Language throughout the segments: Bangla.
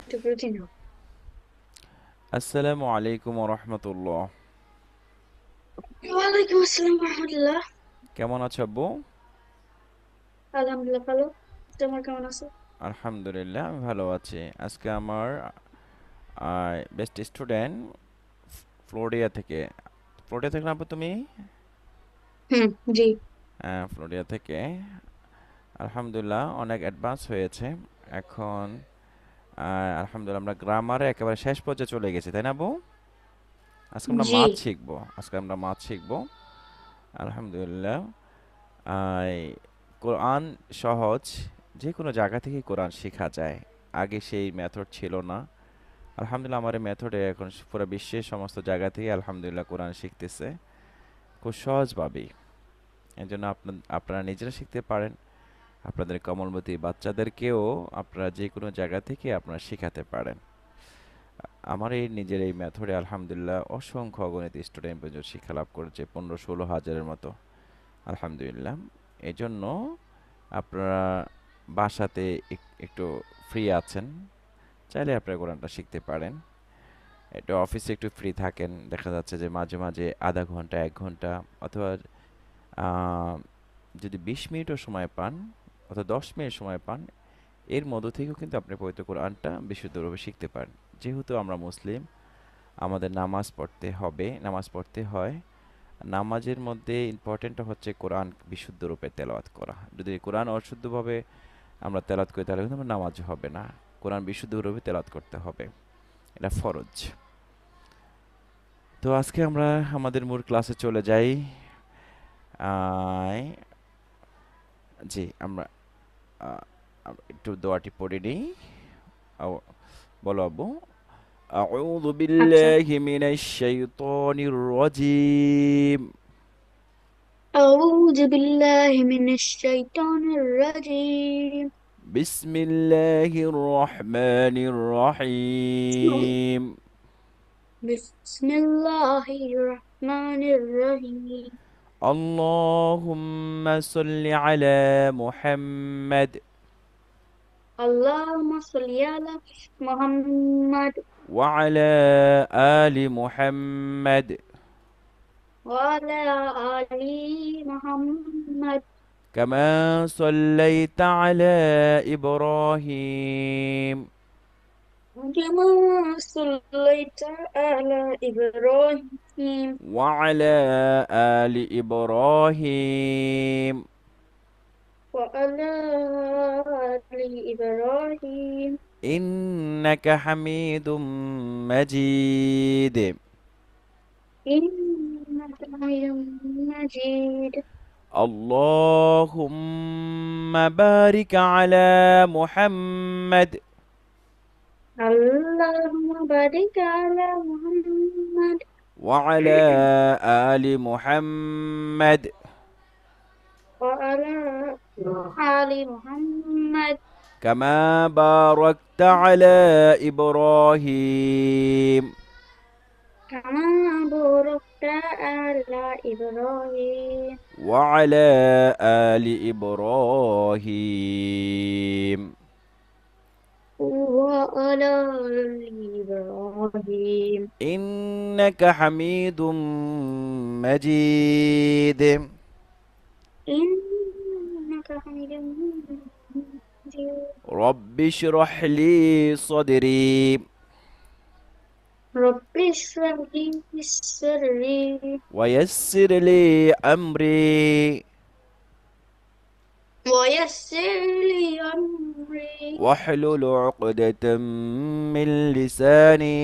একটু প্রতিদিন হোক। আসসালামু আলাইকুম রহমতুল্লাহ। ওয়ালাইকুম আসসালাম রহমতুল্লাহ। কেমন আছো আব্বু? আলহামদুলিল্লাহ ভালো। তোমার কেমন আছো? আলহামদুলিল্লাহ, আমি ভালো আছি। আজকে আমার বেস্ট স্টুডেন্ট ফ্লোরিডা থেকে। ফ্লোরিডা থেকে না আব্বু তুমি? হুম। জি। হ্যাঁ, ফ্লোরিডা থেকে। আলহামদুলিল্লাহ অনেক অ্যাডভান্স হয়েছে এখন। আলহামদুলিল্লাহ আমরা গ্রামারে একেবারে শেষ পর্যায়ে চলে গেছি, তাই না আব্বু? আজকে আমরা জি। মাছ শিখবো। আলহামদুলিল্লাহ। আই কোরআন সহজ, যে কোনো জায়গা থেকেই কোরআন শেখা যায়। আগে সেই মেথড ছিল না। আলহামদুলিল্লাহ আমার এই মেথডে এখন পুরো বিশ্বের সমস্ত জায়গা থেকে আলহামদুলিল্লাহ কোরআন শিখতেছে খুব সহজভাবেই। এই জন্য আপনারা নিজেরা শিখতে পারেন, আপনাদের কমলমতী বাচ্চাদেরকেও আপনারা যে কোনো জায়গা থেকে আপনারা শেখাতে পারেন। আমার এই নিজের এই মেথডে আলহামদুলিল্লাহ অসংখ্য অগণিত স্টুডেন্ট পর্যন্ত শিক্ষা লাভ করেছে, 15-16 হাজারের মতো। আলহামদুলিল্লাহ। এই জন্য আপনারা বাসাতে একটু ফ্রি আছেন, চাইলে আপনারা কোরআনটা শিখতে পারেন। একটু অফিসে একটু ফ্রি থাকেন, দেখা যাচ্ছে যে মাঝে মাঝে আধা ঘন্টা 1 ঘন্টা, অথবা আহ, যদি 20 মিনিটও সময় পান অথবা 10 মিনিট সময় পান, এর মধ্য থেকেও কিন্তু আপনি পবিত্র কোরআনটা বিশুদ্ধভাবে শিখতে পারেন। যেহেতু আমরা মুসলিম, আমাদের নামাজ পড়তে হয়। নামাজের মধ্যে ইম্পর্টেন্টটা হচ্ছে কোরআন বিশুদ্ধ রূপে তেলাওয়াত করা। যদি কোরআন অশুদ্ধভাবে আমরা তেলাওয়াত করি তাহলে কিন্তু আমার নামাজ হবে না। কোরআন বিশুদ্ধ রূপে তেলাওয়াত করতে হবে, এটা ফরজ। তো আজকে আমরা আমাদের মূল ক্লাসে চলে যাই। আয় জি, আমরা আহ, একটু দোয়াটি পড়ে নিই। বলো আব্বু। أعوذ আচ্ছা। بالله من الشيطان الرجيم. أعوذ بالله من الشيطان الرجيم. بسم الله الرحمن الرحيم. بسم الله الرحمن الرحيم. اللهم صل على محمد اللهم صل على محمد وعلى آل محمد وعلى آل محمد كما صليت على إبراهيم كما صليت على إبراهيم وعلى آل إبراهيم وعلى آل إبراهيم إنك حميد مجيد. إنك حميد مجيد. اللهم بارك على محمد اللهم بارك على محمد وعلى آل محمد وعلى آل محمد كما باركت على إبراهيم كما باركت على إبراهيم وعلى آل إبراهيم وعلى آل إبراهيم إنك حميد مجيد. إنك حميد مجيد. رب اشرح لي صدري رب اشرح لي صدري ويسر لي أمري ويسر لي أمري واحلل عقدة من لساني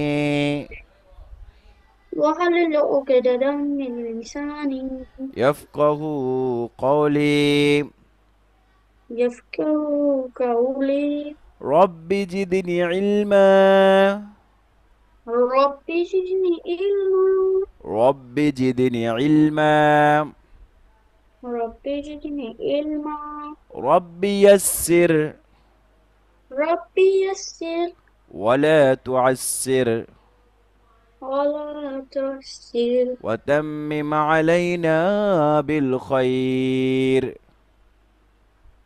واحلل عقدة من لساني يفقه قولي. يفقهوا قولي. رب زدني علما رب زدني علما. رب زدني علما رب زدني علما. رب يسر رب يسر ولا تعسر ولا تحسر وتمم علينا بالخير.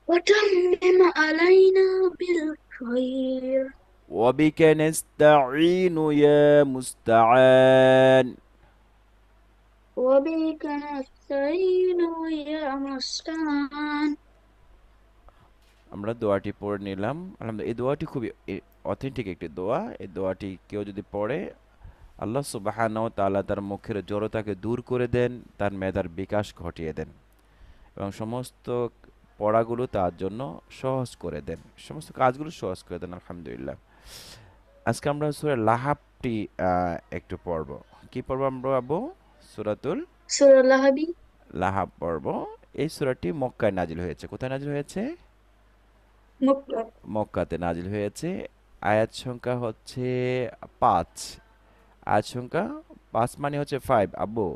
وتمم علينا بالخير. وبك نستعين يا مستعان. وبك نستعين يا مستعان. আমরা দোয়াটি পড়ে নিলাম। আলহামদুলিল্লাহ, এই দোয়াটি খুবই অথেন্টিক একটি দোয়া। এই দোয়াটি কেউ যদি পড়ে, আল্লাহ সুবহানাহু ওয়া তাআলা তার মুখের জড়তাকে দূর করে দেন, তার মেধার বিকাশ ঘটিয়ে দেন এবং সমস্ত পড়াগুলো তার জন্য সহজ করে দেন, সমস্ত কাজগুলো সহজ করে দেন। আলহামদুলিল্লাহ। আজকে আমরা সূরা লাহাবটি একটু পড়ব। কি পড়ব আমরা আবু? সূরাতুল সূরা লাহাবি। লাহাব পড়ব। এই সূরাটি মক্কায় নাজিল হয়েছে। কোথায় নাজিল হয়েছে? মুক্তা। মক্কাতে নাজিল হয়েছে। আয়াত সংখ্যা হচ্ছে ৫। আয়াত সংখ্যা ৫ মানে হচ্ছে ৫ আব্বু।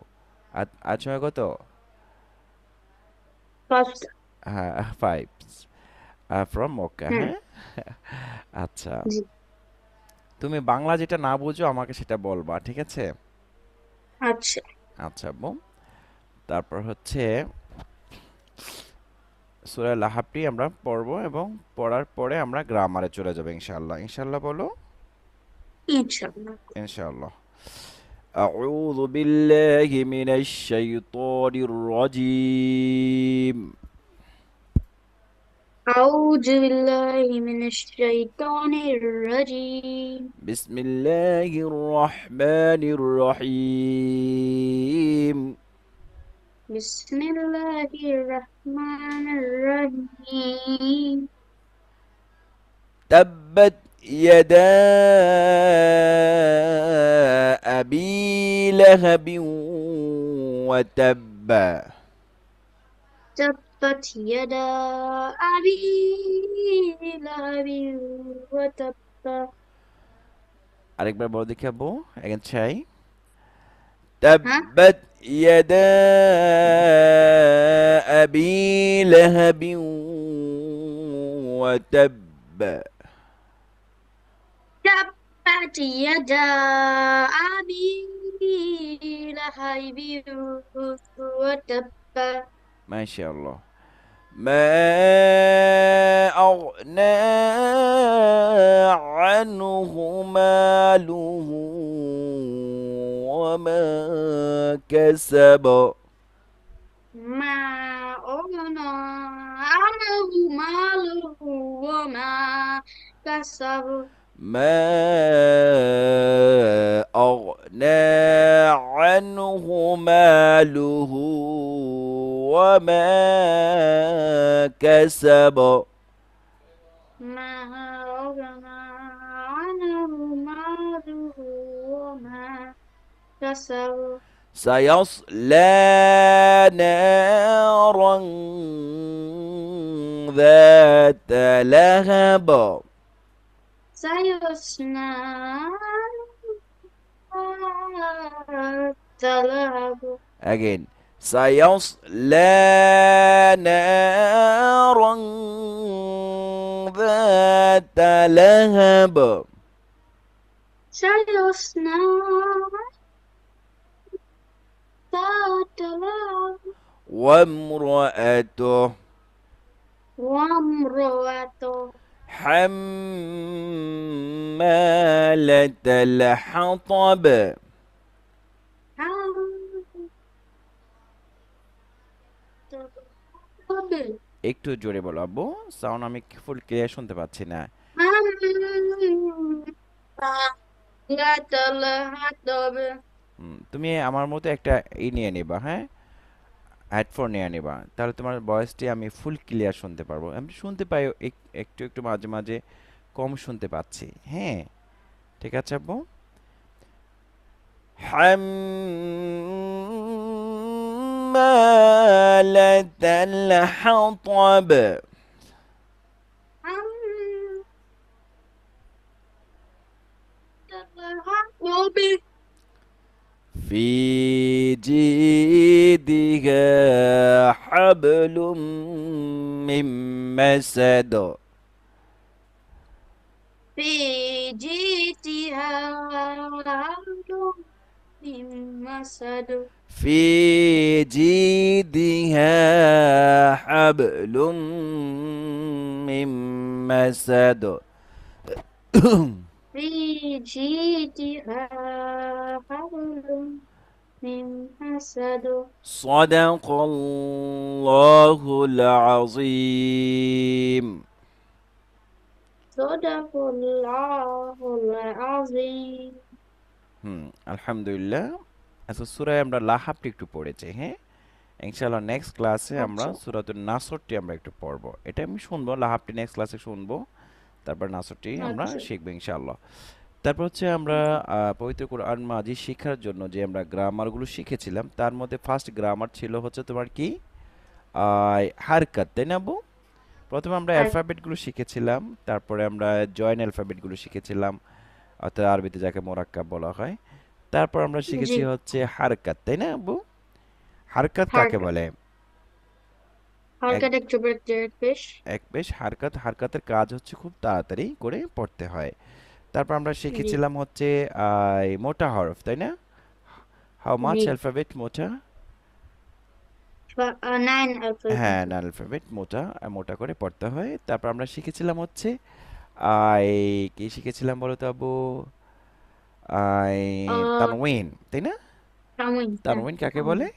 আয়াত সংখ্যা কত? পাঁচটা। হ্যাঁ, ৫ ফ্রম মক্কা, হ্যাঁ। হ্যাঁ? আচ্ছা। জি। তুমি বাংলা যেটা না বুঝো আমাকে সেটা বলবা, ঠিক আছে? আচ্ছা। আচ্ছা আব্বু। তারপর হচ্ছে সূরা লাহাবটি আমরা পড়ব এবং পড়ার পরে আমরা গ্রামারে চলে যাব ইনশাআল্লাহ। ইনশাআল্লাহ বলো। ইনশাআল্লাহ। ইনশাআল্লাহ। أعوذ بالله من الشيطان الرجيم. أعوذ بالله من الشيطان الرجيم. بسم الله الرحمن الرحيم. بسم الله الرحمن الرحيم. تبت يدا أبي لهب وتب. تبت يدا أبي لهب وتب. আরেকবার বড় দেখে আব্বু, again try. ها. تبت يدا أبي لهب وتب. تبت يدا أبي لهب وتب. ما شاء الله. ما أغنى عنه ماله وما كسب. ما أغنى عنه ماله وما كسب. ما أغنى عنه ماله وما كسب. ما أغنى عنه ماله وما كسب. سيصلى نارا ذات لهب. سيصنع تلهب. Again. سيصلى نارا ذات لهب. سيصنع تلهب. وامرأته وامرأته حمالة الحطب. حمالة একটু জোরে বলো আব্বু, সাউন্ড আমি ফুল ক্লিয়ার শুনতে পাচ্ছি না। الحطب. তুমি আমার মতো একটা নিয়ে নিবা, হ্যাঁ? হেডফোন নিয়ে নিবা, তাহলে তোমার ভয়েসটি আমি ফুল ক্লিয়ার শুনতে পারবো। আমি শুনতে পাই একটু একটু মাঝে মাঝে কম শুনতে পাচ্ছি, হ্যাঁ? ঠিক আছে আব্বু। حمالة الحطب. الحطب. في جيدها حبل من مسد. في جيتها حبل من مسد. في جيدها حبل من مسد. في جيدها حبل من مسد صدق الله العظيم. صدق الله العظيم আলহামদুলিল্লাহ। আচ্ছা, সূরায় আমরা লাহাবটি একটু পড়েছি, হ্যাঁ। ইনশাআল্লাহ নেক্সট ক্লাসে আমরা আচ্ছা সূরাতুন নাসরটি আমরা একটু পড়বো। এটা আমি শুনবো, লাহাবটি নেক্সট ক্লাসে শুনবো, তারপর নাসরটি আমরা আচ্ছা শিখবো ইনশাআল্লাহ। তারপর হচ্ছে আমরা পবিত্র কোরআন মাজিদ শেখার জন্য যে আমরা গ্রামারগুলো শিখেছিলাম, তার মধ্যে ফার্স্ট গ্রামার ছিল হচ্ছে তোমার কি, হারকাত, তাই না আব্বু? প্রথমে আমরা আর অ্যালফাবেটগুলো শিখেছিলাম, তারপরে আমরা জয়েন্ট অ্যালফাবেটগুলো শিখেছিলাম, অর্থাৎ আরবিতে যাকে মোরাক্কাব বলা হয়। তারপর আমরা জি শিখেছি হচ্ছে হারকাত, তাই না আব্বু? হারকাত কাকে হারকাত বলে? এক হারকাত একটু ব্রেক পেশ এক বেশ হারকাত, হারকাতের কাজ হচ্ছে খুব তাড়াতাড়ি করে পড়তে হয়। তারপর আমরা জি শিখেছিলাম হচ্ছে মোটা হরফ, তাই না? হাউ মাচ জি অ্যালফাবেট মোটা? নাইন হ্যাঁ, অ্যালফাবেট না অ্যালফাবেট মোটা, মোটা করে পড়তে হয়। তারপর আমরা শিখেছিলাম হচ্ছে কি শিখেছিলাম বলো তো আব্বু? আই তানউইন, তাই না? তামিন তানউইন কাকে বলে?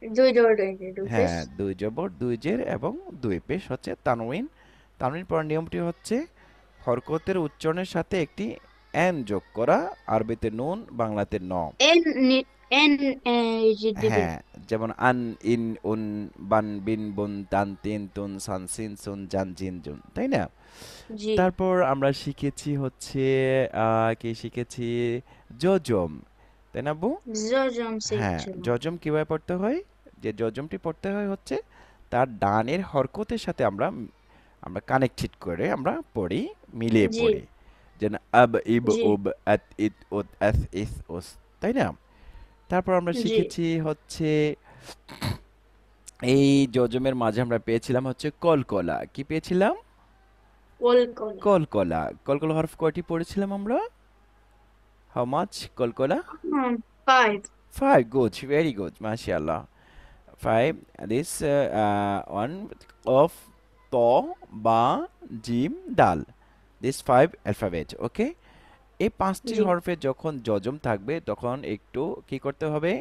দুই দৌড় দুই পেশ হ্যাঁ, দুই জবর দুই জের এবং দুই পেশ হচ্ছে তানউইন। তানউইন পড়ার নিয়মটি হচ্ছে হরকতের উচ্চারণের সাথে একটি এন যোগ করা, আরবিতে নুন, বাংলাতে ন। এন এন জি দিবে হ্যাঁ, যেমন আন, ইন, উন, বান, বিন, বুন, তান, তিন, তুন, সান, সিন, সুন, জান, জিন, জুন, তাই না? জি তারপর আমরা শিখেছি হচ্ছে কি শিখেছি, জজম, তাই না আব্বু? জজম হ্যাঁ, শিখছিলাম জজম কিভাবে পড়তে হয়? যে জজমটি পড়তে হয় হচ্ছে তার ডানের হরকতের সাথে আমরা আমরা কানেক্টেড করে আমরা পড়ি, মিলিয়ে জি পড়ি। যেন আব, ইব, জি উব, আত, ইত, উত, আস, ইস, ওস, তাই না? তারপর আমরা জি শিখেছি হচ্ছে এই জজমের মাঝে আমরা পেয়েছিলাম হচ্ছে কলকলা। কি পেয়েছিলাম? কলকলা কলকলা। কলকলা হরফ কয়টি পড়েছিলাম আমরা? হাউ মাচ কলকলা? Five 5. Good, very good, mashallah. 5. This one of to, ba, jim, dal. This 5 alphabet, okay? এই পাঁচটি জি হরফে যখন জজম থাকবে তখন একটু কি করতে হবে?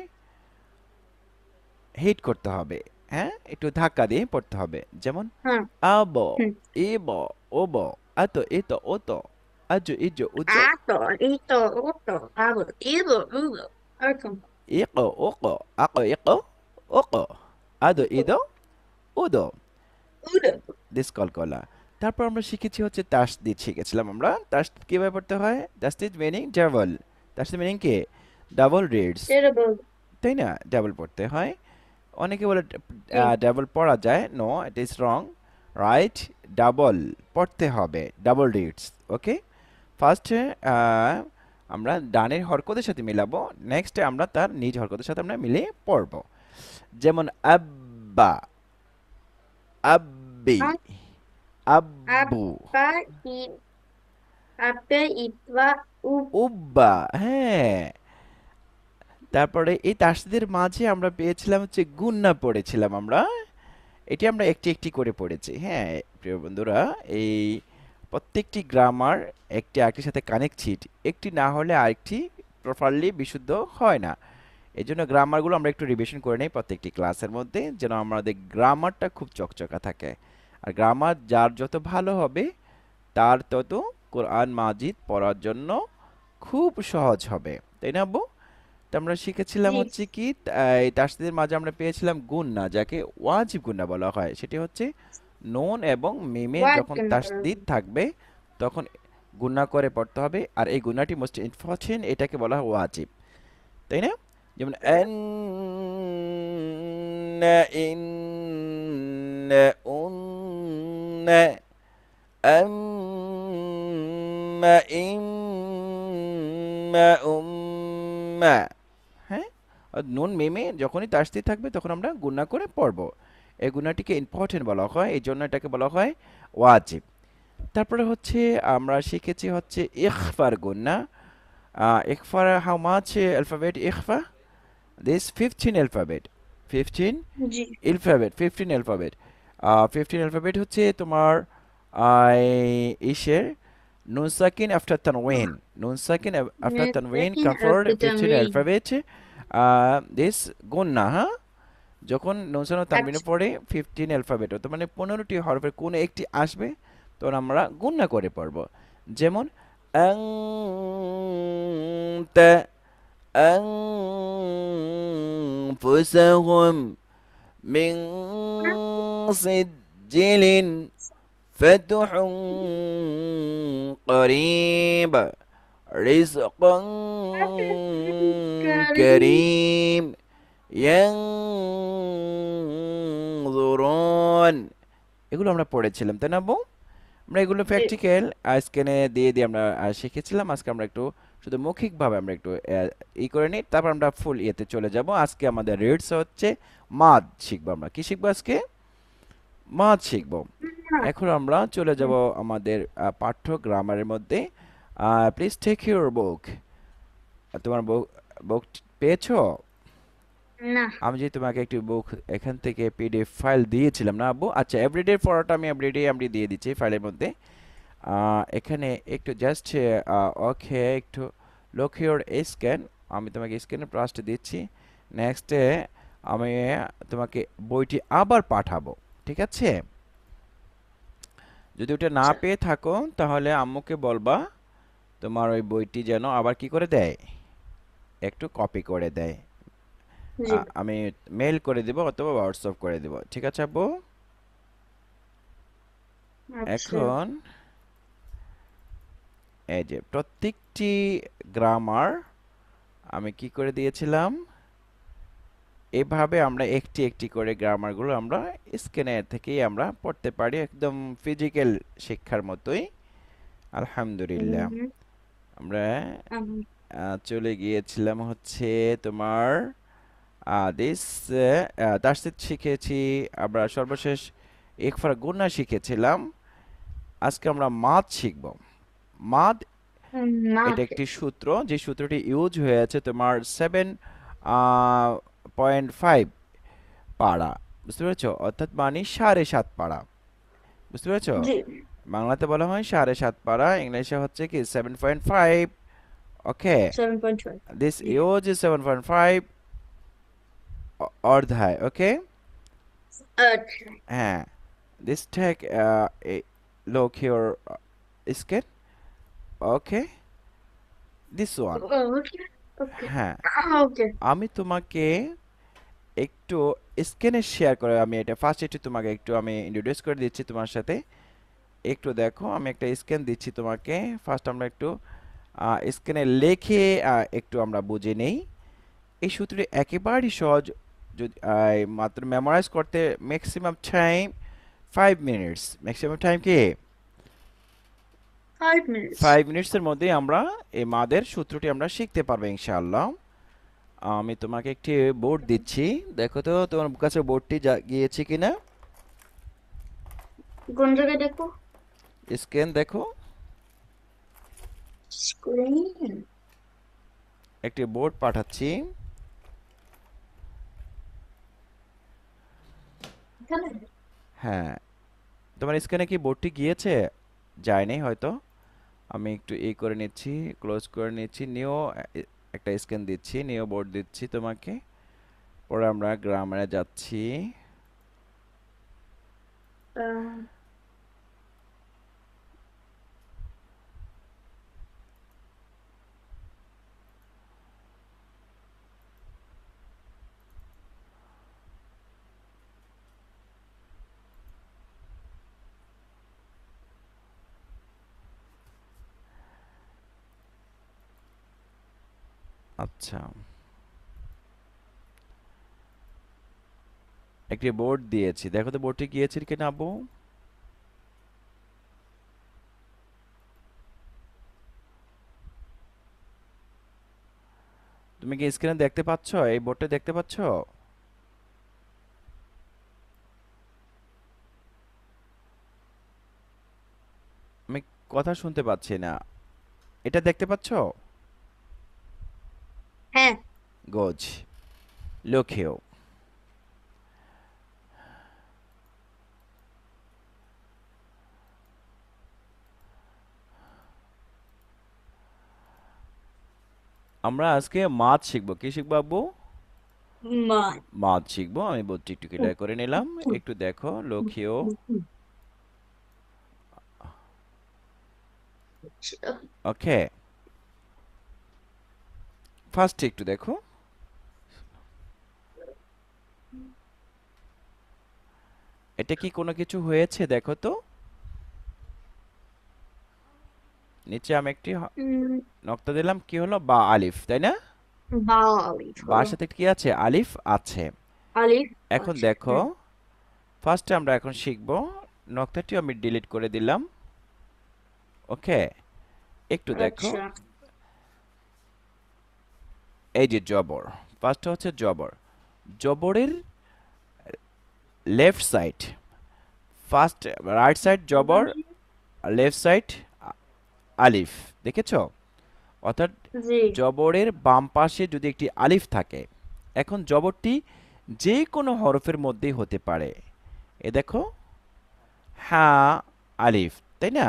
হিট করতে হবে, হ্যাঁ, একটু ধাক্কা দিয়ে পড়তে হবে। যেমন হ্যাঁ আব, হুম ইব, ওব, আত, ইত, ওত, আজ, ইজ, উজ, আতো ইতো ওতো আবো ইবো উবো এরকম ইক, ওক, আক, ইক, ওক, আদ, ইদ, উদ। উড়ো দিস কলকলা। তারপর আমরা শিখেছি হচ্ছে তাসদিদ শিখেছিলাম আমরা। তাসদিদ কিভাবে পড়তে হয়? তাসদিদ মিনিং ডাবল। তাসদিদ মিনিং কি? ডাবল রিডস, টেরেবল তাই না? ডাবল পড়তে হয়। অনেকে বলে জি ডাবল পড়া যায়, no, it is wrong, right? Double পড়তে হবে, ডাবল রিডস, ওকে। ফার্স্টে আমরা ডানের হরকতের সাথে মিলাবো, নেক্সটে আমরা তার নিজ হরকতের সাথে আমরা মিলিয়ে পড়বো। যেমন আব্বা, আব্বি, আব্বু, আপা ই আপে ইতবা উ উব্বা, হ্যাঁ। তারপরে এই তাসদিদের মাঝে আমরা পেয়েছিলাম হচ্ছে গুন্না পড়েছিলাম আমরা। এটি আমরা একটি একটি করে পড়েছি, হ্যাঁ প্রিয় বন্ধুরা। এই প্রত্যেকটি গ্রামার একটি আরেকটির সাথে কানেক্টেড, একটি না হলে আরেকটি প্রপারলি বিশুদ্ধ হয় না। এই জন্য গ্রামারগুলো আমরা একটু রিভিশন করে নেই প্রত্যেকটি ক্লাসের মধ্যে, যেন আমাদের গ্রামারটা খুব চকচকা থাকে। আর গ্রামার যার যত ভালো হবে তার তত কোরআন মাজিদ পড়ার জন্য খুব সহজ হবে, তাই না আব্বু? তো আমরা শিখেছিলাম জি হচ্ছে কি, এই তাসদিদের মাঝে আমরা পেয়েছিলাম গুন্না, যাকে ওয়াজিব গুন্না বলা হয়। সেটি হচ্ছে নুন এবং মিমে ওয়াট যখন কেন তাসদিদ থাকবে তখন গুন্না করে পড়তে হবে, আর এই গুন্নাটি মোস্ট ইম্পর্টেন্ট, এটাকে বলা হয় ওয়াজিব, তাই না? যেমন আন, ইন, উন, আম, ইম, উম্মা, হ্যাঁ। আর নুন মিমে যখনই তাসদিদ থাকবে তখন আমরা গুণা করে পড়ব। এই গুণাটিকে ইম্পর্টেন্ট বলা হয়, এই জন্য এটাকে বলা হয় ওয়াজিব। তারপরে হচ্ছে আমরা শিখেছি হচ্ছে ইখফার গুণা। ইখফার, হাউ মাচ অ্যালফাবেট ইখফা? দিস 15 অ্যালফাবেট, 15 জি অ্যালফাবেট, 15 অ্যালফাবেট। 15 অ্যালফাবেট হচ্ছে তোমার ইসের Nun sakin after tanween. Nun sakin after Next tanween second come for after 15 rain. alphabet. This গুন্না, হ্যাঁ? যখন নুন সাকিন ও তানবিনের আচ্ছা। পরে 15 অ্যালফাবেট অর্থাৎ মানে 15টি হরফের কোনো একটি আসবে, তখন আমরা গুণনা করে পড়ব। যেমন আনতা আনফুসাহুম মিন সিজ্জিলিন ফাতহুন করিব রিজকান কারীম ইয়ানজুরুন। এগুলো আমরা পড়েছিলাম, তাই না আব্বু? আমরা এগুলো জি। প্র্যাকটিক্যাল স্ক্যানে দিয়ে দিয়ে আমরা শিখেছিলাম। আজকে আমরা একটু শুধু মৌখিকভাবে আমরা একটু করে নিই, তারপর আমরা ফুল ইয়েতে চলে যাব। আজকে আমাদের রিডস হচ্ছে মাদ শিখবো। আমরা কি শিখবো আজকে? মাদ শিখবো। এখন আমরা চলে যাব আমাদের পাঠ্য গ্রামারের মধ্যে। Please take your book. তোমার বুক পেয়েছো? না। আমি যে তোমাকে একটি বুক এখান থেকে পিডিএফ ফাইল দিয়েছিলাম না আব্বু? আচ্ছা, এভরিডে পড়াটা আমি এভরিডে আমি দিয়ে দিচ্ছি ফাইলের মধ্যে। এখানে একটু জাস্ট ওকে, একটু লক ইউর স্ক্যান। আমি তোমাকে স্ক্যানের প্লাসটা দিচ্ছি। নেক্সটে আমি তোমাকে বইটি আবার পাঠাবো, ঠিক আছে? যদি ওটা না আচ্ছা। পেয়ে থাকো তাহলে আম্মুকে বলবা তোমার ওই বইটি যেন আবার কি করে দেয়, একটু কপি করে দেয়। জি। আমি মেইল করে দিব অথবা হোয়াটসঅ্যাপ করে দিব, ঠিক আছে আব্বু? আচ্ছা। এখন এই যে প্রত্যেকটি গ্রামার আমি কি করে দিয়েছিলাম, এভাবে আমরা একটি একটি করে গ্রামারগুলো আমরা স্ক্যানের থেকেই আমরা পড়তে পারি, একদম ফিজিক্যাল শিক্ষার মতোই। আলহামদুলিল্লাহ। হুম, আমরা হুম, চলে গিয়েছিলাম হচ্ছে তোমার দিস তাসদিদ শিখেছি, আমরা সর্বশেষ ইকফার গুন্না শিখেছিলাম। আজকে আমরা মাদ শিখব। মাদ এটা মাকে। একটি সূত্র, যে সূত্রটি ইউজ হয়েছে তোমার 7.5 পারা, বুঝতে পেরেছো? অর্থাৎ মানে 7.5 পারা, বুঝতে পেরেছো? জি। বাংলাতে বলা হয় 7.5 পারা, ইংলিশে হচ্ছে কি 7.5। ওকে, 7.5। দিস জি। ইউজ ইজ 7.5 অর্ধায়। ওকে, আচ্ছা। হ্যাঁ, this take look your skin. Okay, this one. Okay. Okay. হ্যাঁ, ওকে। আমি তোমাকে একটু স্ক্রিনে শেয়ার করে আমি এটা ফার্স্ট একটু তোমাকে একটু আমি ইন্ট্রোডিউস করে দিচ্ছি তোমার সাথে। একটু দেখো, আমি একটা স্ক্যান দিচ্ছি তোমাকে। ফার্স্ট আমরা একটু স্ক্রিনে লিখে একটু আমরা বুঝে নেই। এই সূত্রটি একেবারেই সহজ, যদি মাত্র মেমোরাইজ করতে maximum time 5 minutes. Maximum time কি 5 minutes। 5 মিনিটসের মধ্যেই আমরা এই মাদের সূত্রটি আমরা শিখতে পারবো ইনশাআল্লাহ। আমি তোমাকে একটি বোর্ড দিচ্ছি, দেখো তো তোমার কাছে বোর্ডটি গিয়েছে কিনা। কোন জায়গায় দেখো? স্ক্যান দেখো, স্ক্রিন। একটি বোর্ড পাঠাচ্ছি। এখানে। হ্যাঁ, তোমার স্ক্যানে কি বোর্ডটি গিয়েছে? যায়নি হয়তো। আমি একটু করে নিচ্ছি, ক্লোজ করে নিচ্ছি, নিউ একটা স্ক্যান দিচ্ছি, নিউ বোর্ড দিচ্ছি তোমাকে। পরে আমরা গ্রামারে যাচ্ছি। আহ, আচ্ছা, একটি বোর্ড দিয়েছি, দেখো তো বোর্ডটি গিয়েছে কিনা আব্বু। তুমি কি স্ক্রিনে দেখতে পাচ্ছ? এই বোর্ডটা দেখতে পাচ্ছ? আমি কথা শুনতে পাচ্ছি না। এটা দেখতে পাচ্ছ? হ্যাঁ। গোজ, লক্ষ্যও। আমরা আজকে মাছ শিখবো। কি শিখবো আব্বু? Mud. মাছ শিখবো। আমি বোর্ডটি একটু ক্লিয়ার করে নিলাম। একটু দেখো, লক্ষ্মীও। ওকে, ফার্স্ট একটু দেখো, এটা কি কোনো কিছু হয়েছে দেখো তো। নিচে আমি একটি নক্তা দিলাম, কি হলো? বা আলিফ, তাই না? Bali বার হলো। সাথে কি আছে? আলিফ আছে। আলিফ এখন আছে। দেখো, ফার্স্টে আমরা এখন শিখবো, নক্তাটিও আমি ডিলিট করে দিলাম। ওকে, একটু দেখো, আচ্ছা। এই যে জবর, ফার্স্টে হচ্ছে জবর। জবরের left side, first right side জবর, লেফট সাইড আলিফ, দেখেছো? অর্থাৎ জি। জবরের বাম পাশে যদি একটি আলিফ থাকে, এখন জবরটি যে কোনো হরফের মধ্যেই হতে পারে। এ দেখো, হ্যাঁ আলিফ, তাই না?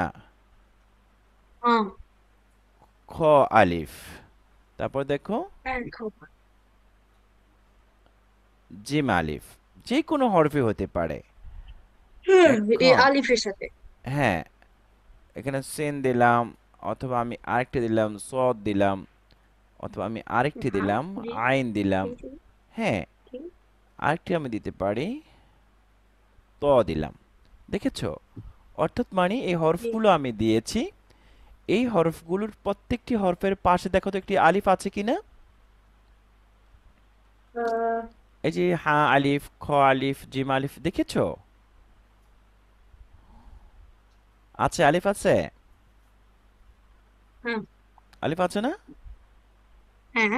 হ্যাঁ। খ আলিফ, তারপর দেখো খবর। জিম আলিফ, যে কোনো হরফে হতে পারে। এই এখন আলিফের সাথে। হ্যাঁ, এখানে সেন দিলাম, অথবা আমি আরেকটি দিলাম সদ দিলাম, অথবা আমি আরেকটি হ্যাঁ। দিলাম জি। আইন দিলাম। জি, জি, হ্যাঁ, জি। আরেকটি আমি দিতে পারি ত দিলাম। দেখেছো? অর্থাৎ মানে এই জি। হরফগুলো আমি দিয়েছি, এই হরফগুলোর প্রত্যেকটি হরফের পাশে দেখো তো একটি আলিফ আছে কিনা। আহ, এই যে হা আলিফ, খ আলিফ, জিম আলিফ, দেখেছো? আছে, আলিফ আছে। হ্যাঁ। আলিফ আছে না? হ্যাঁ।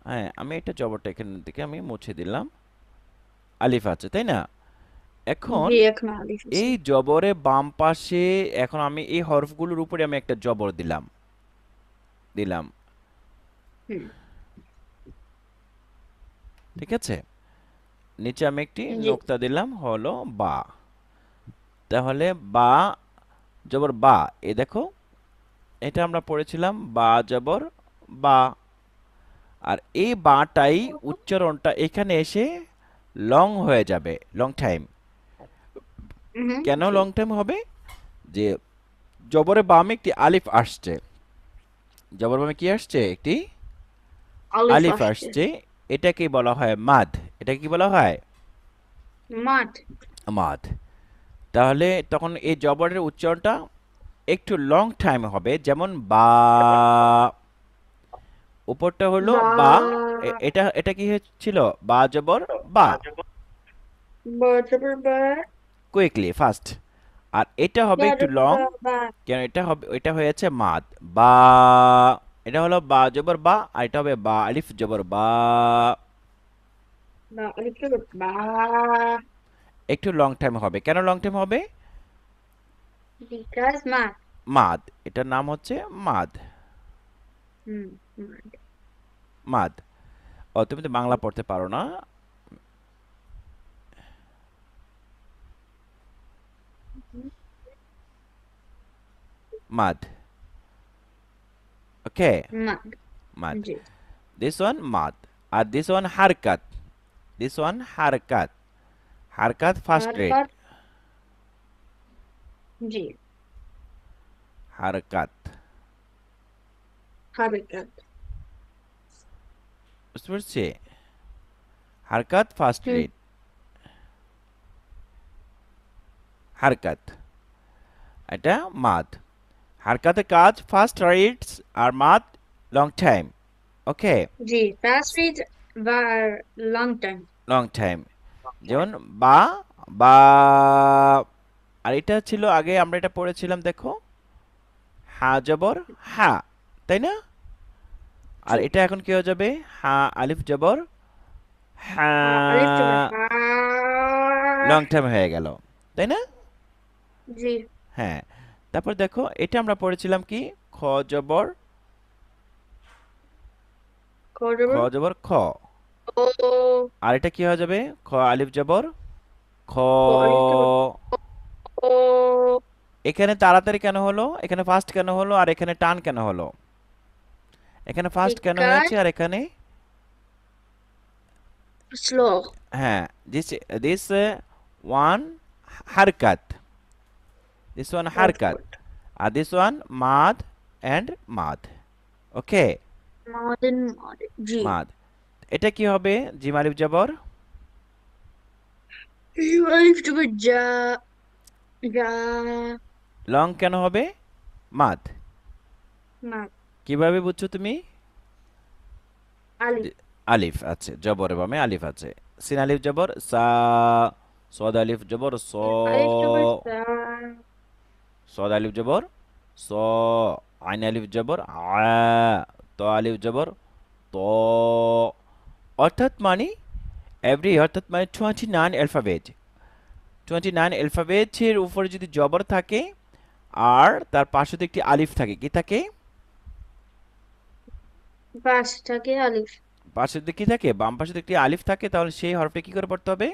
হ্যাঁ, আমি এটা জবরটা এখান থেকে আমি মুছে দিলাম, আলিফ আছে, তাই না? এখন জি, এখন আলিফ আছে। এই জবরে বাম পাশে, এখন আমি এই হরফগুলোর উপরে আমি একটা জবর দিলাম, দিলাম, হুম। ঠিক আছে? নিচে আমি একটি জি। নোক্তা দিলাম, হলো বা। তাহলে বা, জবর বা, এ দেখো, এটা আমরা পড়েছিলাম বা জবর বা। আর এই বাটাই উচ্চারণটা এখানে এসে লং হয়ে যাবে, লং টাইম। হুম। কেন জি। লং টাইম হবে? যে জবরে বামে একটি আলিফ আসছে, জবর বামে কি আসছে? একটি আলিফ আলিফ আসছে। আসছে। এটাকে বলা হয় মাদ। এটা কি বলা হয়? মাঠ। মাদ। তাহলে তখন এই জবরের উচ্চারণটা একটু লং টাইম হবে, যেমন বা, উপরটা হলো বা। বা, এটা এটা কি ছিল? বা জবর বা, বজ্র বা। Quickly fast. আর এটা হবে একটু বজ্র লং, বা বা। কেন এটা হবে, এটা হয়েছে মাদ বা। এটা হলো বা জবর বা, আর এটা হবে বা আলিফ জবর বা। বা আলিফ কে বা। একটু লং টাইম হবে। কেন লং টাইম হবে? বিকাশ মাঠ। মাদ, এটার নাম হচ্ছে মাদ। হুম। মাঠ। মাদ। ও, তুমি তো বাংলা পড়তে পারো না। মাদ, ওকে, মাঠ। মাদ। জি। দিস ওয়ান মাদ। আর দিস ওয়ান হারকাত, দিস ওয়ান হারকাত। হারকাত ফার্স্ট আর রেড, কাট। জি। হারকাত, হারকাত। বুঝতে পারছি? হারকাত ফার্স্ট হুম। রেড, হারকাত, এটা মাদ। হারকাতের কাজ ফার্স্ট রিডস, আর মাদ লং টাইম। ওকে, জি, ফাস্ট রিড বা লং টাইম। Long time. যেমন বা, বা। আর এটা ছিল আগে আমরা এটা পড়েছিলাম, দেখো, হা জবর হা, তাই না? আর জি। এটা এখন কি হয়ে যাবে? হা আলিফ জবর আলিফ কে হ্যাঁ, হা। লং টাইম হয়ে গেল, তাই না? জি। হ্যাঁ। তারপর দেখো, এটা আমরা পড়েছিলাম কি? খ জবর, খ করব। জবর খ। ও। আর এটা কি হয়ে যাবে? খ আলিফ জবর খ। ও আলিফ কে ও। এখানে তাড়াতাড়ি কেন হলো? এখানে ফাস্ট কেন হলো? আর এখানে টান কেন হলো? এখানে ফাস্ট কেন Hikat, হয়েছে আর এখানে? slow. হ্যাঁ, দিস দিস ওয়ান হারকাত, দিস ওয়ান Good, হারকাত, good. আর দিস ওয়ান মাদ অ্যান্ড মাদ। ওকে, Modern, G. মাদ। এটা কি হবে? জিম আলিফ জবর। You have to be ja, ja, long কেন হবে? মাদ। mat. কিভাবে বুঝছো তুমি? Alif. আলিফ আছে, জবরে বামে আলিফ আছে। সিন আলিফ জবর সা, সদ আলিফ জবর স, Alif to be sa. সদ আলিফ জবর স, আইন আলিফ জবর আ, ত আলিফ জবর ত। অর্থাৎ মানে অর্থাৎ মানে 29 অ্যালফাবেট, 29 অ্যালফাবেটের উপরে যদি জবর থাকে আর তার পাশে তো একটি আলিফ থাকে, কি থাকে? পাঁচটাকে আলিফ। পাশে দিকে কি থাকে? বাম পাশে তো একটি আলিফ থাকে, তাহলে সেই হরফটা কি করে পড়তে হবে?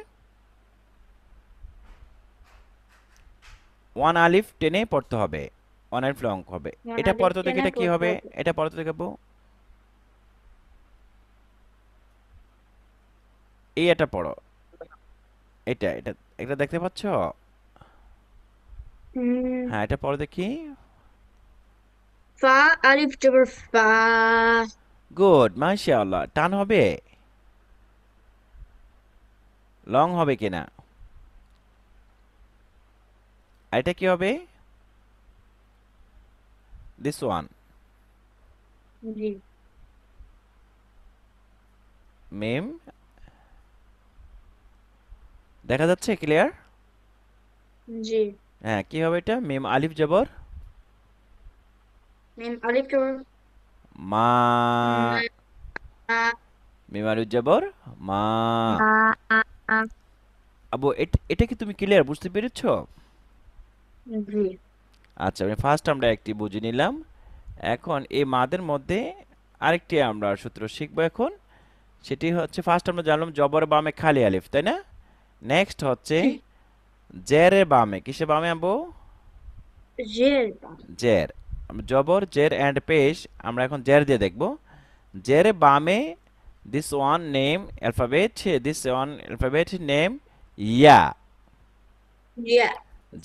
ওয়ান আলিফ টেনে পড়তে হবে, ওয়ান আলিফ লং হবে। এটা আলিফ পড়তে দেখে টেনে এটা কি পড়তে হবে? হবে। এটা পড়তে দেখাবো, এই এটা পড়ো, এটা এটা এটা দেখতে পাচ্ছ? হুম, হ্যাঁ, এটা পড়ো দেখি। ফা আলিফ জবর ফা। গুড, মাশাআল্লাহ। টান হবে? লং হবে কিনা? আর এটা কি হবে? দিস ওয়ান জি, মিম, দেখা যাচ্ছে ক্লিয়ার? জি। হ্যাঁ, কি হবে এটা? মিম আলিফ জবর মিম আলিফ জবর মা, মা, মিম আলিফ জবর মা। মা। আবু, এটা কি তুমি ক্লিয়ার বুঝতে পেরেছো? জি, আচ্ছা, ফার্স্ট আমরা একটি বুঝে নিলাম। এখন এই মাদের মধ্যে আরেকটি আমরা সূত্র শিখবো এখন। সেটি হচ্ছে, ফার্স্ট আমরা জানলাম জবর বামে খালি আলিফ, তাই না? নেক্সট হচ্ছে জেরে বামে, কিসে বামে আবু? জের। জের। জবর জের অ্যান্ড পেশ আমরা এখন জের দিয়ে দেখব। জেরে বামে this one name alphabet, this one alphabet name yeah. Yeah,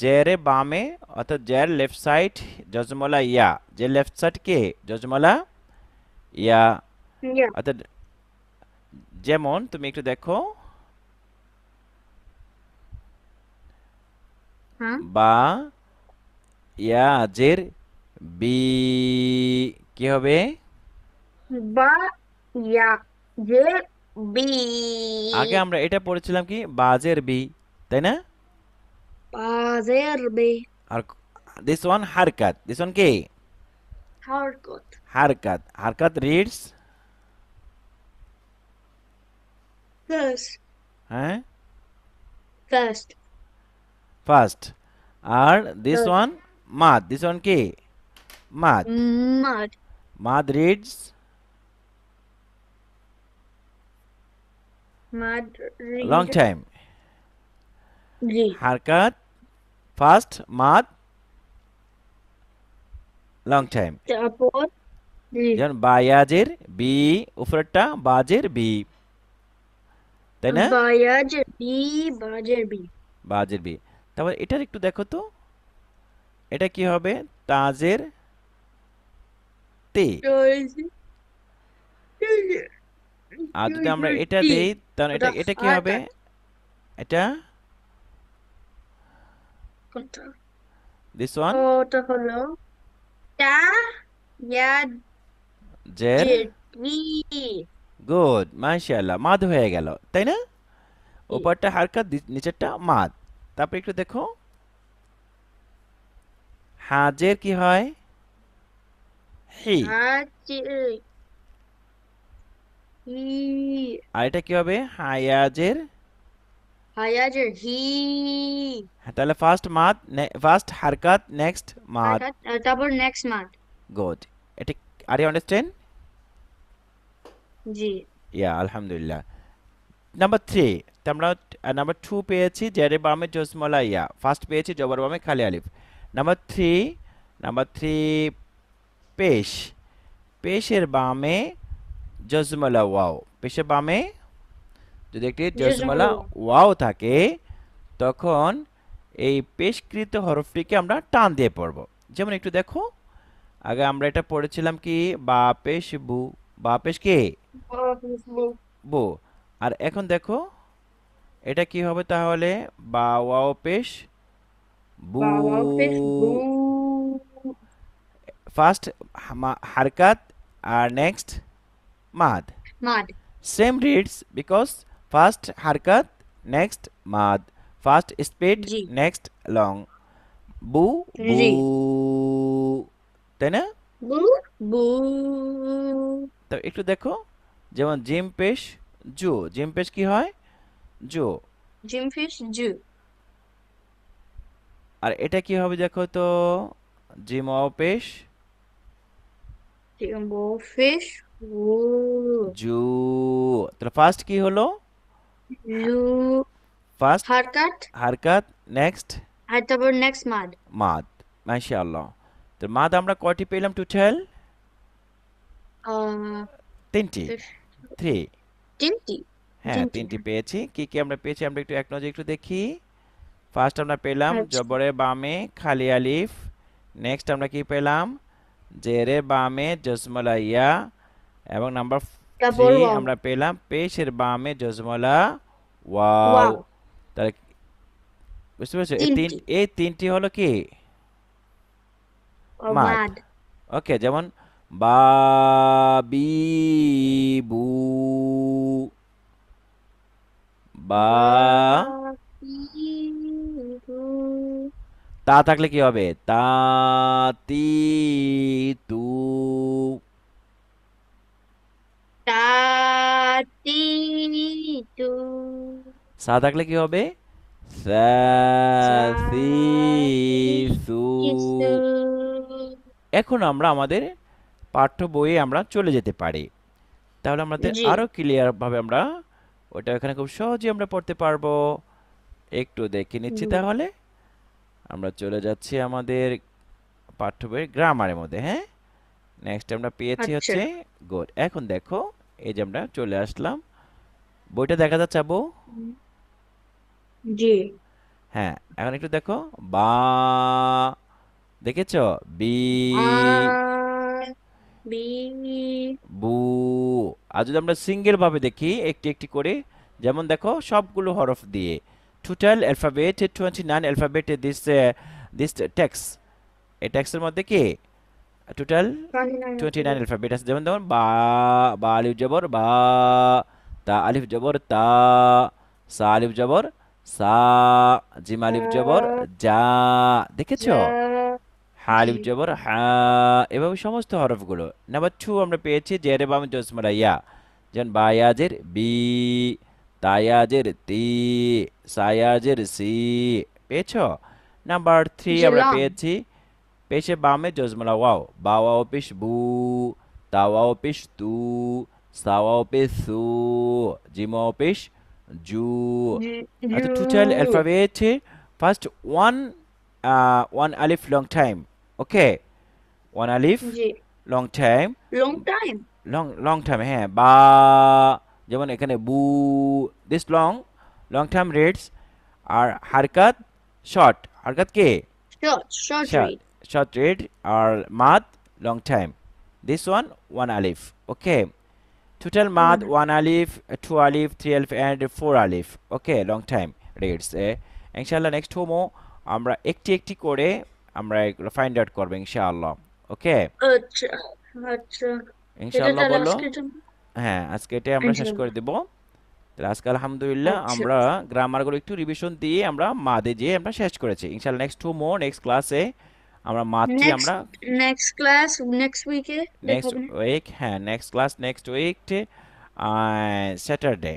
জেরে বামে অর্থাৎ জের লেফট সাইড জজমলা ইয়া, যে লেফট সাইড কে জজমলা ইয়া। ইয়া। অর্থাৎ যেমন তুমি একটু দেখো, হ্যাঁ, বা ইয়া জের বি, কি হবে? বা ইয়া জের বি। আগে আমরা এটা পড়েছিলাম কি বাজের বি, তাই না? বাজের বি। আর দিস ওয়ান হারকাত, দিস ওয়ান কি হরকত। হারকাত, হারকাত রিডস, ফার্স্ট, হ্যাঁ, ফার্স্ট, ফার্স্ট। আর দিস ফার্স্ট। ওয়ান মাদ, দিস ওয়ান কি মাদ, মাদ, মাদ রিডস মাদ লং রিড। টাইম। জি, হারকাত ফার্স্ট, মাদ লং টাইম। তারপর জি। যেমন বায়াজের বি, উপরেরটা বাজের বি, তাই না? বায়াজের বি, বাজের বি। বাজের বি। তারপর এটার একটু দেখো তো, এটা কি হবে? তাজের তে। আর যদি আমরা এটা টি। দেই তাহলে এটা ওটা এটা কি হবে? হারকাত। এটা কোনটা? দিস ওয়ান ওটা হলো টা, ইয়া, জের। জের টি। গুড, মাশাআল্লাহ, মাদ হয়ে গেল, তাই না? টি। উপরটা হারকাত, নিচেরটা মাদ। তারপর একটু দেখো, হাজের কি হয়? হি। হাজের হি। আর এটা কি হবে? হায়াজের। হায়াজের হি। হ্যাঁ, তাহলে ফার্স্ট মাদ, ফার্স্ট হারকাত, নেক্সট মাদ। হারকাত, তারপর নেক্সট মাদ। গুড। এটা আর ইউ আন্ডারস্ট্যান্ড? জি। ইয়া, আলহামদুলিল্লাহ। নাম্বার 3, তো আমরা নাম্বার 2 পেয়েছি জেরে বামে জসমলা ইয়া, ফার্স্ট পেয়েছি জবর বামে খালি আলিফ। নাম্বার 3, নাম্বার 3 পেশ, পেশের বামে জজমালা ওয়াও, পেশের বামে যদি একটি জজমালা Jazmala. ওয়াও থাকে তখন এই পেশকৃত হরফটিকে আমরা টান দিয়ে পড়ব। যেমন একটু দেখো, আগে আমরা এটা পড়েছিলাম কি, বা পেশ বু, বা পেশ কে Boo. বু। আর এখন দেখো এটা কি হবে তাহলে, বা ওয়াও পেশ বু। Baba fish. Boo. First হারকাত R next মাদ। Mud. Same reads because first harkat, next mad, first speed, G. next long. বু বু, G. তাই না? Boo. Boo. তো একটু দেখো, যেমন জিম পেশ জু, জিম পেশ কি হয় জু। Gymfish. Jew. আর এটা কি হবে দেখো তো, জিম ও পেশ Jumbo fish. Woo. জু। তাহলে ফার্স্ট কি হলো, Zoo. First Harkat. হারকাত, next At the next mud. মাদ। মাশাআল্লাহ। তো মাদ আমরা কয়টি পেলাম টোটাল? Uh, তিনটি, fish. থ্রি। Dinty. হ্যাঁ Dinty. তিনটি পেয়েছি। কি কি আমরা পেয়েছি আমরা একটু এক নজরে একটু দেখি। ফার্স্ট আমরা পেলাম আচ্ছা। জবরের বামে খালি আলিফ, নেক্সট আমরা কি পেলাম জেরের বামে জজমলা ইয়া, এবং নাম্বার থ্রি Double wow. আমরা পেলাম পেশের বামে জজমলা ওয়াও। Wow. তাহলে বুঝতে পেরেছো, Dinty. এই তিনটি হলো কি Or মাদ। mad. ওকে, যেমন বি বু, বা Babu. তা থাকলে কি হবে, তা তি তু। Tati. Tu. সা থাকলে কি হবে, সা সি সু। Isu. এখন আমরা আমাদের পাঠ্য বইয়ে আমরা চলে যেতে পারি, তাহলে আমাদের জি। আরো ক্লিয়ার ভাবে আমরা ওটা এখানে খুব সহজে আমরা পড়তে পারবো। একটু দেখে নিচ্ছি হুম, তাহলে, আমরা চলে যাচ্ছি আমাদের পাঠ্য বইয়ের গ্রামারের মধ্যে। হ্যাঁ, নেক্সট আমরা পেয়েছি আচ্ছা। হচ্ছে গুড। এখন দেখো, এই যে আমরা চলে আসলাম, বইটা দেখা যাচ্ছে আবু? জি। হ্যাঁ, এখন একটু দেখো, বা দেখেছো, বি আ বি বু। আর যদি আমরা সিঙ্গেল ভাবে দেখি একটি একটি করে, যেমন দেখো সবগুলো হরফ দিয়ে, total alphabet 29 alphabet this text, এই টেক্সটের মধ্যে কি টোটাল 29 অ্যালফাবেট আছে। যেমন যেমন বা, বা আলিফ জবর বা, তা আলিফ জবর তা, সা আলিফ জবর সা, জিম আলিফ জবর যা, দেখেছো, যা হা জি আলিফ জবর হা। এভাবে সমস্ত হরফগুলো। নাম্বার টু আমরা পেয়েছি জেরে বাম জজমালা ইয়া, যেমন বায়াজের বি, তায়াজের তি, সায়াজের সি, পেয়েছো। নাম্বার থ্রি আমরা জেলং পেয়েছি পেশে বামে জজমালা ওয়াও, বা ওয়াও পেশ বু, তা ওয়াও পেশ তু, সা ওয়াও পেশ সু, জিম ওয়াও পেশ জু। জু আচ্ছা, total alphabet first one one alif long time, okay, one alif জি long time, long time long time, হ্যাঁ, বা যেমন এখানে বু, this long time reads, আর হারকাত শর্ট, হারকাত কে short short short, read short read, আর মাদ long time, this one alif, okay, total mad one one alif, two alif, three alif and four alif, okay, long time reads. ইনশাআল্লাহ নেক্সট হোমো আমরা একটি একটি করে আমরা এগুলো ফাইন্ড আউট করবো ইনশাআল্লাহ। ওকে, আচ্ছা আচ্ছা এটা ইনশাআল্লাহ তাহলে বললো। আজকের জন্য হ্যাঁ, আজকে এটাই আমরা শেষ করে ইনশাআল্লাহ দেব। তাহলে আজকে আলহামদুলিল্লাহ আচ্ছা আমরা গ্রামারগুলো একটু রিভিশন দিয়ে আমরা মাদে যেয়ে আমরা শেষ করেছি। ইনশাআল্লাহ নেক্সট হোমো নেক্সট ক্লাসে আমরা মাতৃ নেক্সট আমরা নেক্সট ক্লাস নেক্সট উইকে নেক্সট দেখাবো না উইক, হ্যাঁ next class next week Saturday.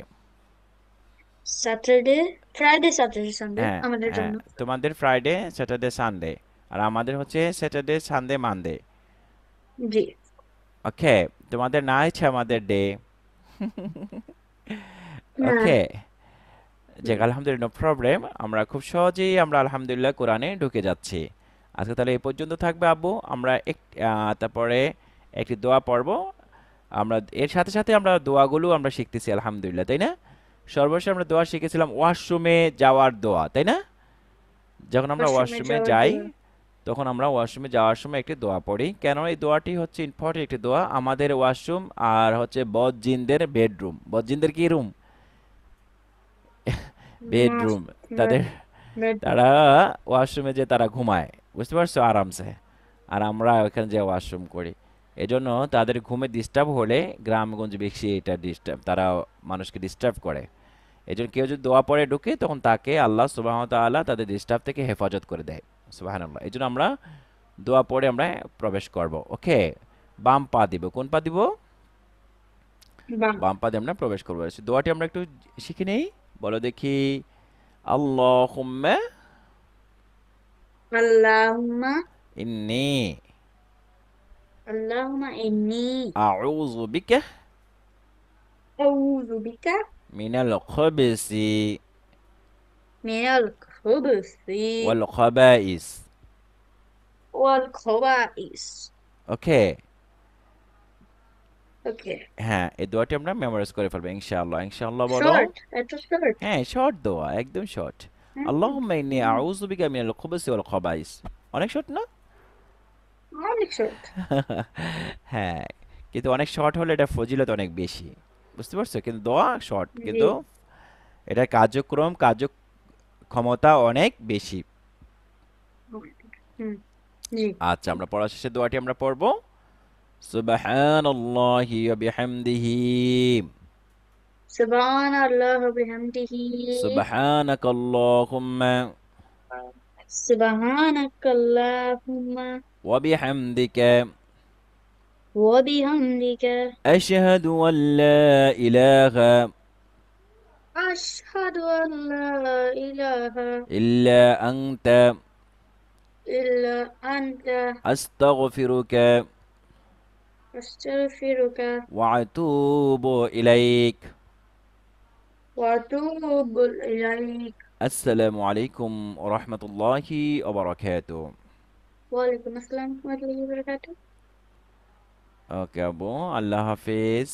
Saturday Friday Saturday Sunday হ্যাঁ আমাদের হ্যাঁ, জন্য তোমাদের ফ্রাইডে স্যাটারডে সানডে, আর আমাদের হচ্ছে স্যাটারডে সানডে মানডে। জি ওকে, তোমাদের না ইচ্ছে আমাদের ডে। হ্যাঁ ওকে, যাক আলহামদুলিল্লাহ, নো প্রবলেম। আমরা খুব সহজেই আমরা আলহামদুলিল্লাহ কোরআনে ঢুকে যাচ্ছি। আজকে তাহলে এই পর্যন্ত থাকবে আব্বু। আমরা তারপরে একটি দোয়া পড়ব। আমরা এর সাথে সাথে আমরা দোয়াগুলো আমরা শিখতেছি আলহামদুলিল্লাহ, তাই না? সর্বশেষ আমরা দোয়া শিখেছিলাম ওয়াশরুমে যাওয়ার দোয়া, তাই না? যখন আমরা ওয়াশরুমে ওয়াশরুমে যাওয়ার যাই দোয়া। তখন আমরা ওয়াশরুমে যাওয়ার সময় একটি দোয়া পড়ি। কেন এই দোয়াটি হচ্ছে ইম্পর্টেন্ট একটি দোয়া। আমাদের ওয়াশরুম আর হচ্ছে বদজিনদের বেডরুম, বদজিনদের কি রুম? মাস বেডরুম। তাদের বেডরুম। তারা ওয়াশরুমে যে তারা ঘুমায়, বুঝতে পারছো, আরামসে। আর আমরা ওখানে যে ওয়াশরুম করি, এজন্য তাদের ঘুমে ডিস্টার্ব হলে গ্রামগঞ্জে বেশি এটা ডিস্টার্ব, তারা মানুষকে ডিস্টার্ব করে। এজন্য কেউ যদি দোয়া পড়ে ঢুকে তখন তাকে আল্লাহ সুবহানাহু ওয়া তাআলা তাদের ডিস্টার্ব থেকে হেফাজত করে দেয়। সুবহানাল্লাহ। এজন্য আমরা দোয়া পড়ে আমরা প্রবেশ করব। ওকে, বাম পা দিব। কোন পা দিব? বাহ। বাম পা দিয়ে আমরা প্রবেশ করবো। দোয়াটি আমরা একটু শিখে নেই। বলো দেখি। আল্লাহুম্মা আল্লাহুম্মা ইন্নী আল্লাহুম্মা ইন্নী আউযু বিকা আউযু বিকা মিনাল খুবসি মিনাল খুবুসি ওয়াল খাবাইস। ওয়াল খাবাইস। ওকে। ওকে। হ্যাঁ, এই দোয়াটি আমরা মেমোরাইজ করে ফেলবো ইনশাআল্লাহ। ইনশাআল্লাহ বলো। শর্ট, এত শর্ট। হ্যাঁ, শর্ট দোয়া, একদম শর্ট। আল্লাহুম্মা ইন্নী আউযু বিকা মিনাল খুবসি ওয়াল খাবাইস। অনেক শর্ট না? অনেক শর্ট। হ্যাঁ, কিন্তু অনেক শর্ট হলে এটা ফজিলত অনেক বেশি, বুঝতে পারছো? কিন্তু দোয়া শর্ট, জি। কিন্তু এটার কার্যক্রম কার্যক্ষমতা অনেক বেশি। হুম। জি। আচ্ছা, আমরা পড়া শেষে দোয়াটি আমরা পড়বো। সুবহানাল্লাহি ওয়া বিহামদিহি সুবহানাল্লাহ ওয়া বিহামদিহি সুবহানাকাল্লাহুম্মা সুবহানাকাল্লাহুম্মা ওয়া বিহামদিকা ওয়া বিহামদিকা আশহাদু আল লা ইলাহা আশহাদু আন লা ইলাহা ইল্লা আনতা ইল্লা আনতা আস্তাগফিরুকা আস্তাগফিরুকা ওয়া আতুবু ইলাইক। ওয়া আতুবু ইলাইক। আসসালামু আলাইকুম ওয়া রাহমাতুল্লাহি ওয়া বারাকাতুহু। ওয়া আলাইকুম আসসালাম ওয়া রাহমাতুল্লাহি ওয়া বারাকাতুহু। ওকে আবু, আল্লাহ হাফিজ।